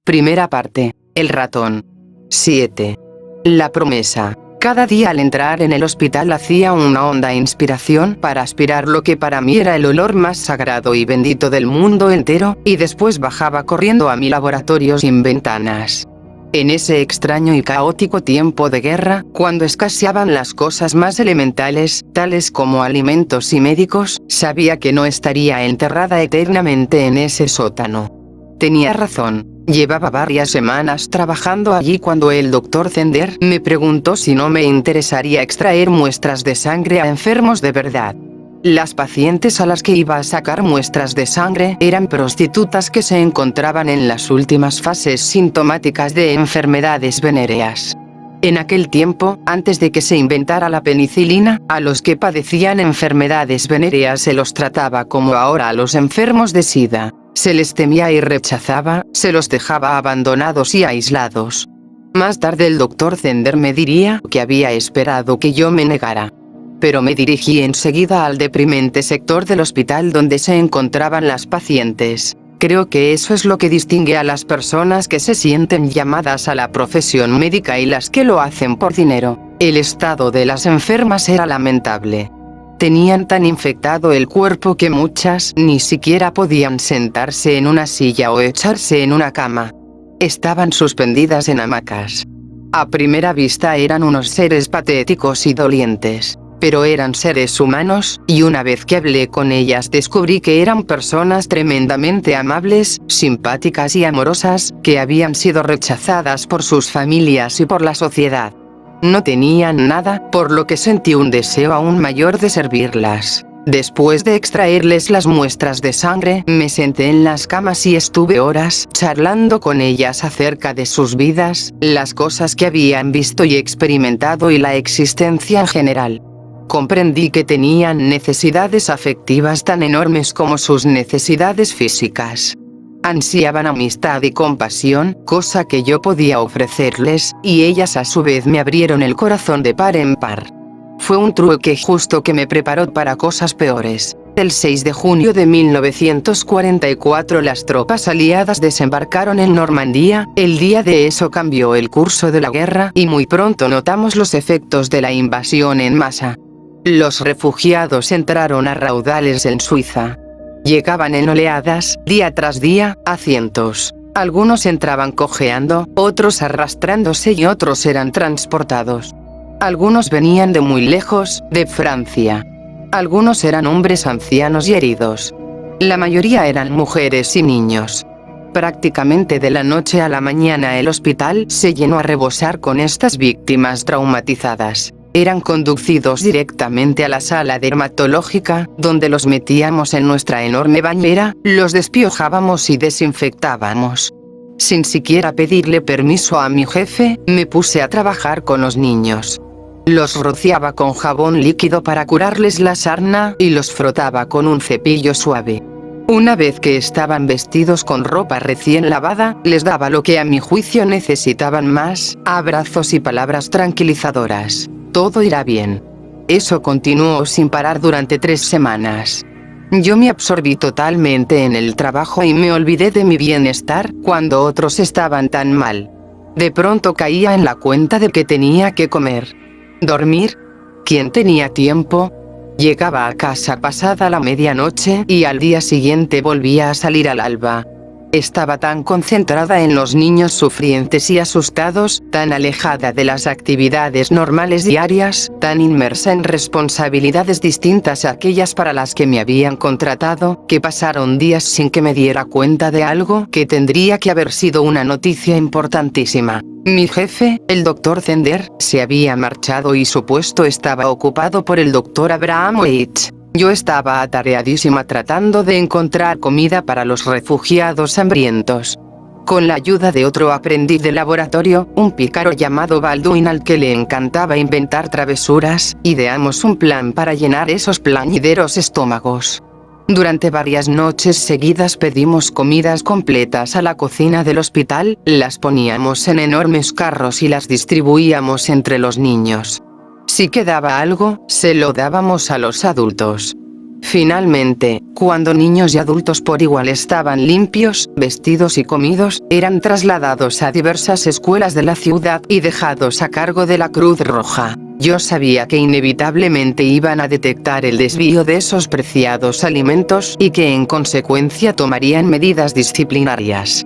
Primera parte. El ratón. 7. La promesa. Cada día al entrar en el hospital hacía una honda inspiración para aspirar lo que para mí era el olor más sagrado y bendito del mundo entero, y después bajaba corriendo a mi laboratorio sin ventanas. En ese extraño y caótico tiempo de guerra, cuando escaseaban las cosas más elementales, tales como alimentos y médicos, sabía que no estaría enterrada eternamente en ese sótano. Tenía razón. Llevaba varias semanas trabajando allí cuando el Dr. Zender me preguntó si no me interesaría extraer muestras de sangre a enfermos de verdad. Las pacientes a las que iba a sacar muestras de sangre eran prostitutas que se encontraban en las últimas fases sintomáticas de enfermedades venéreas. En aquel tiempo, antes de que se inventara la penicilina, a los que padecían enfermedades venéreas se los trataba como ahora a los enfermos de SIDA. Se les temía y rechazaba, se los dejaba abandonados y aislados. Más tarde el Dr. Zender me diría que había esperado que yo me negara. Pero me dirigí enseguida al deprimente sector del hospital donde se encontraban las pacientes. Creo que eso es lo que distingue a las personas que se sienten llamadas a la profesión médica y las que lo hacen por dinero. El estado de las enfermas era lamentable. Tenían tan infectado el cuerpo que muchas ni siquiera podían sentarse en una silla o echarse en una cama. Estaban suspendidas en hamacas. A primera vista eran unos seres patéticos y dolientes, pero eran seres humanos, y una vez que hablé con ellas descubrí que eran personas tremendamente amables, simpáticas y amorosas, que habían sido rechazadas por sus familias y por la sociedad. No tenían nada, por lo que sentí un deseo aún mayor de servirlas. Después de extraerles las muestras de sangre, me senté en las camas y estuve horas charlando con ellas acerca de sus vidas, las cosas que habían visto y experimentado y la existencia en general. Comprendí que tenían necesidades afectivas tan enormes como sus necesidades físicas. Ansiaban amistad y compasión, cosa que yo podía ofrecerles, y ellas a su vez me abrieron el corazón de par en par. Fue un trueque justo que me preparó para cosas peores. El 6 de junio de 1944 las tropas aliadas desembarcaron en Normandía. El día de eso cambió el curso de la guerra y muy pronto notamos los efectos de la invasión en masa. Los refugiados entraron a raudales en Suiza. Llegaban en oleadas, día tras día, a cientos. Algunos entraban cojeando, otros arrastrándose y otros eran transportados. Algunos venían de muy lejos, de Francia. Algunos eran hombres ancianos y heridos. La mayoría eran mujeres y niños. Prácticamente de la noche a la mañana el hospital se llenó a rebosar con estas víctimas traumatizadas. Eran conducidos directamente a la sala dermatológica, donde los metíamos en nuestra enorme bañera, los despiojábamos y desinfectábamos. Sin siquiera pedirle permiso a mi jefe, me puse a trabajar con los niños. Los rociaba con jabón líquido para curarles la sarna y los frotaba con un cepillo suave. Una vez que estaban vestidos con ropa recién lavada, les daba lo que a mi juicio necesitaban más, abrazos y palabras tranquilizadoras. Todo irá bien. Eso continuó sin parar durante 3 semanas. Yo me absorbí totalmente en el trabajo y me olvidé de mi bienestar cuando otros estaban tan mal. De pronto caía en la cuenta de que tenía que comer. ¿Dormir? ¿Quién tenía tiempo? Llegaba a casa pasada la medianoche y al día siguiente volvía a salir al alba. Estaba tan concentrada en los niños sufrientes y asustados, tan alejada de las actividades normales diarias, tan inmersa en responsabilidades distintas a aquellas para las que me habían contratado, que pasaron días sin que me diera cuenta de algo que tendría que haber sido una noticia importantísima. Mi jefe, el Dr. Zender, se había marchado y su puesto estaba ocupado por el Dr. Abraham Weitz. Yo estaba atareadísima tratando de encontrar comida para los refugiados hambrientos. Con la ayuda de otro aprendiz de laboratorio, un pícaro llamado Baldwin al que le encantaba inventar travesuras, ideamos un plan para llenar esos plañideros estómagos. Durante varias noches seguidas pedimos comidas completas a la cocina del hospital, las poníamos en enormes carros y las distribuíamos entre los niños. Si quedaba algo, se lo dábamos a los adultos. Finalmente, cuando niños y adultos por igual estaban limpios, vestidos y comidos, eran trasladados a diversas escuelas de la ciudad y dejados a cargo de la Cruz Roja. Yo sabía que inevitablemente iban a detectar el desvío de esos preciados alimentos y que en consecuencia tomarían medidas disciplinarias.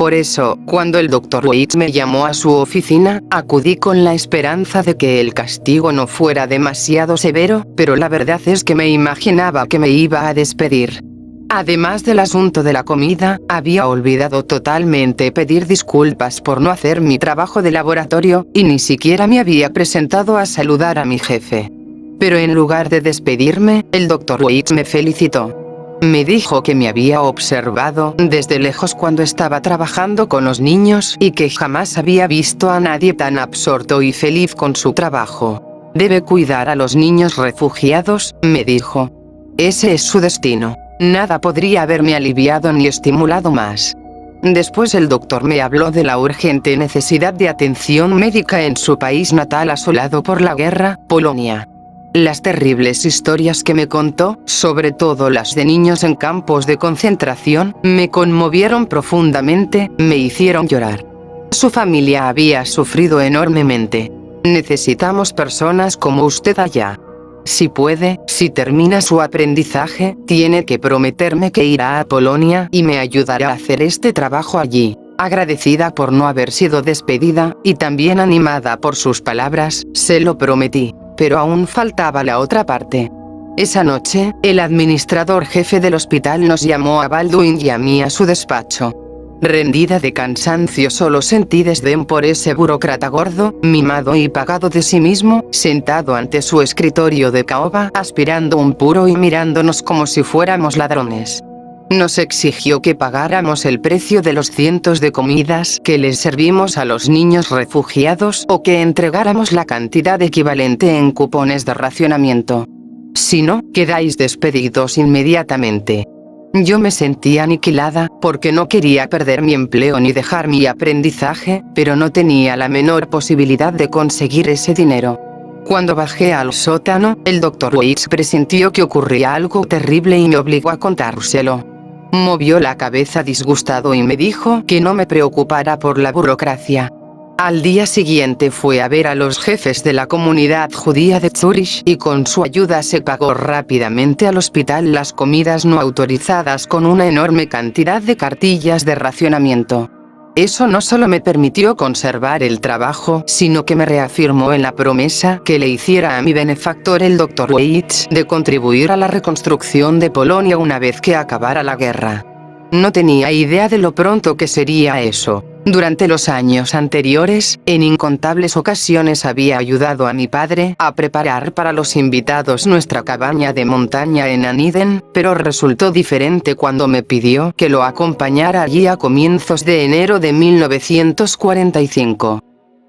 Por eso, cuando el Dr. Waits me llamó a su oficina, acudí con la esperanza de que el castigo no fuera demasiado severo, pero la verdad es que me imaginaba que me iba a despedir. Además del asunto de la comida, había olvidado totalmente pedir disculpas por no hacer mi trabajo de laboratorio, y ni siquiera me había presentado a saludar a mi jefe. Pero en lugar de despedirme, el Dr. Waits me felicitó. Me dijo que me había observado desde lejos cuando estaba trabajando con los niños y que jamás había visto a nadie tan absorto y feliz con su trabajo. Debe cuidar a los niños refugiados, me dijo. Ese es su destino. Nada podría haberme aliviado ni estimulado más. Después el doctor me habló de la urgente necesidad de atención médica en su país natal asolado por la guerra, Polonia. Las terribles historias que me contó, sobre todo las de niños en campos de concentración, me conmovieron profundamente, me hicieron llorar. Su familia había sufrido enormemente. Necesitamos personas como usted allá. Si puede, si termina su aprendizaje, tiene que prometerme que irá a Polonia y me ayudará a hacer este trabajo allí. Agradecida por no haber sido despedida, y también animada por sus palabras, se lo prometí. Pero aún faltaba la otra parte. Esa noche, el administrador jefe del hospital nos llamó a Baldwin y a mí a su despacho. Rendida de cansancio, solo sentí desdén por ese burócrata gordo, mimado y pagado de sí mismo, sentado ante su escritorio de caoba, aspirando un puro y mirándonos como si fuéramos ladrones. Nos exigió que pagáramos el precio de los cientos de comidas que les servimos a los niños refugiados o que entregáramos la cantidad equivalente en cupones de racionamiento. Si no, quedáis despedidos inmediatamente. Yo me sentía aniquilada, porque no quería perder mi empleo ni dejar mi aprendizaje, pero no tenía la menor posibilidad de conseguir ese dinero. Cuando bajé al sótano, el Dr. Waits presintió que ocurría algo terrible y me obligó a contárselo. Movió la cabeza disgustado y me dijo que no me preocupara por la burocracia. Al día siguiente fue a ver a los jefes de la comunidad judía de Zúrich y con su ayuda se pagó rápidamente al hospital las comidas no autorizadas con una enorme cantidad de cartillas de racionamiento. Eso no solo me permitió conservar el trabajo, sino que me reafirmó en la promesa que le hiciera a mi benefactor el Dr. Waits de contribuir a la reconstrucción de Polonia una vez que acabara la guerra. No tenía idea de lo pronto que sería eso. Durante los años anteriores, en incontables ocasiones había ayudado a mi padre a preparar para los invitados nuestra cabaña de montaña en Aniden, pero resultó diferente cuando me pidió que lo acompañara allí a comienzos de enero de 1945.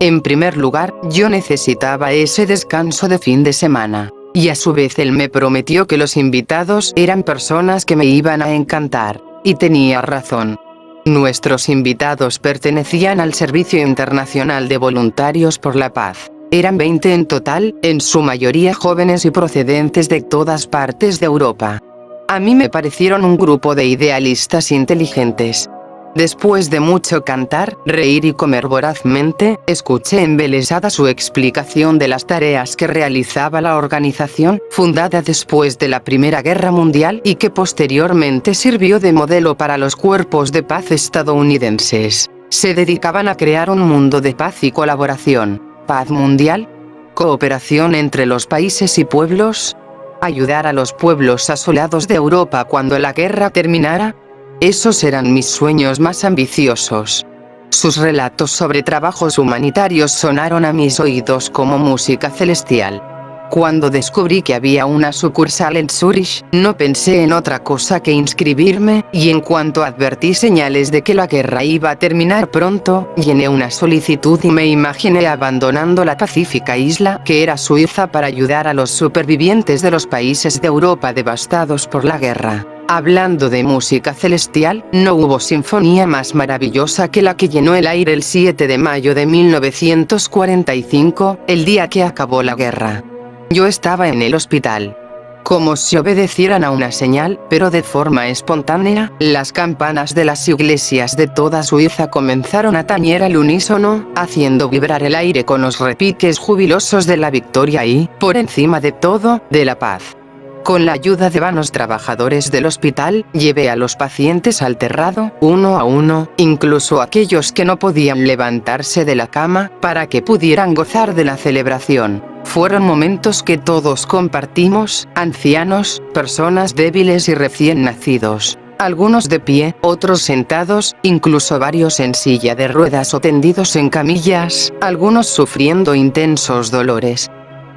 En primer lugar, yo necesitaba ese descanso de fin de semana. Y a su vez él me prometió que los invitados eran personas que me iban a encantar. Y tenía razón. Nuestros invitados pertenecían al Servicio Internacional de Voluntarios por la Paz. Eran 20 en total, en su mayoría jóvenes y procedentes de todas partes de Europa. A mí me parecieron un grupo de idealistas inteligentes. Después de mucho cantar, reír y comer vorazmente, escuché embelesada su explicación de las tareas que realizaba la organización, fundada después de la Primera Guerra Mundial y que posteriormente sirvió de modelo para los cuerpos de paz estadounidenses. Se dedicaban a crear un mundo de paz y colaboración. ¿Paz mundial? ¿Cooperación entre los países y pueblos? ¿Ayudar a los pueblos asolados de Europa cuando la guerra terminara? Esos eran mis sueños más ambiciosos. Sus relatos sobre trabajos humanitarios sonaron a mis oídos como música celestial. Cuando descubrí que había una sucursal en Zúrich, no pensé en otra cosa que inscribirme, y en cuanto advertí señales de que la guerra iba a terminar pronto, llené una solicitud y me imaginé abandonando la pacífica isla que era Suiza para ayudar a los supervivientes de los países de Europa devastados por la guerra. Hablando de música celestial, no hubo sinfonía más maravillosa que la que llenó el aire el 7 de mayo de 1945, el día que acabó la guerra. Yo estaba en el hospital. Como si obedecieran a una señal, pero de forma espontánea, las campanas de las iglesias de toda Suiza comenzaron a tañer al unísono, haciendo vibrar el aire con los repiques jubilosos de la victoria y, por encima de todo, de la paz. Con la ayuda de vanos trabajadores del hospital, llevé a los pacientes al terrado, uno a uno, incluso aquellos que no podían levantarse de la cama, para que pudieran gozar de la celebración. Fueron momentos que todos compartimos, ancianos, personas débiles y recién nacidos. Algunos de pie, otros sentados, incluso varios en silla de ruedas o tendidos en camillas, algunos sufriendo intensos dolores.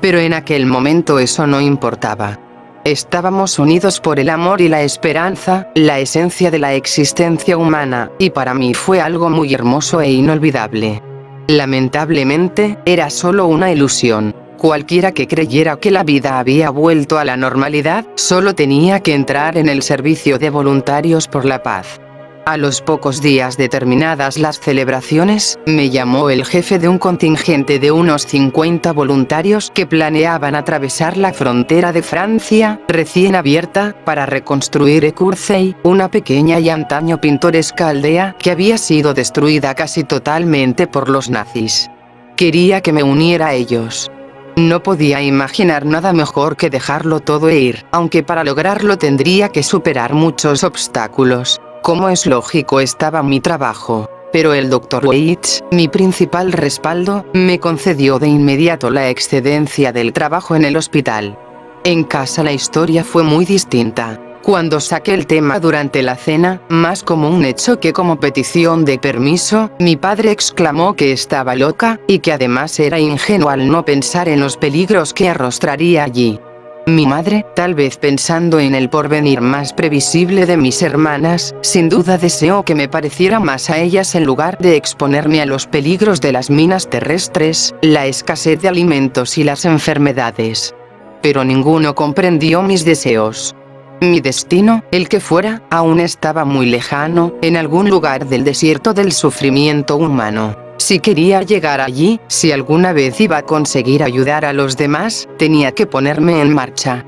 Pero en aquel momento eso no importaba. Estábamos unidos por el amor y la esperanza, la esencia de la existencia humana, y para mí fue algo muy hermoso e inolvidable. Lamentablemente, era solo una ilusión. Cualquiera que creyera que la vida había vuelto a la normalidad, solo tenía que entrar en el servicio de voluntarios por la paz. A los pocos días de terminadas las celebraciones, me llamó el jefe de un contingente de unos 50 voluntarios que planeaban atravesar la frontera de Francia, recién abierta, para reconstruir Écureuil, una pequeña y antaño pintoresca aldea que había sido destruida casi totalmente por los nazis. Quería que me uniera a ellos. No podía imaginar nada mejor que dejarlo todo e ir, aunque para lograrlo tendría que superar muchos obstáculos. Como es lógico, estaba mi trabajo, pero el Dr. Weitz, mi principal respaldo, me concedió de inmediato la excedencia del trabajo en el hospital. En casa la historia fue muy distinta. Cuando saqué el tema durante la cena, más como un hecho que como petición de permiso, mi padre exclamó que estaba loca, y que además era ingenua al no pensar en los peligros que arrostraría allí. Mi madre, tal vez pensando en el porvenir más previsible de mis hermanas, sin duda deseó que me pareciera más a ellas en lugar de exponerme a los peligros de las minas terrestres, la escasez de alimentos y las enfermedades. Pero ninguno comprendió mis deseos. Mi destino, el que fuera, aún estaba muy lejano, en algún lugar del desierto del sufrimiento humano. Si quería llegar allí, si alguna vez iba a conseguir ayudar a los demás, tenía que ponerme en marcha.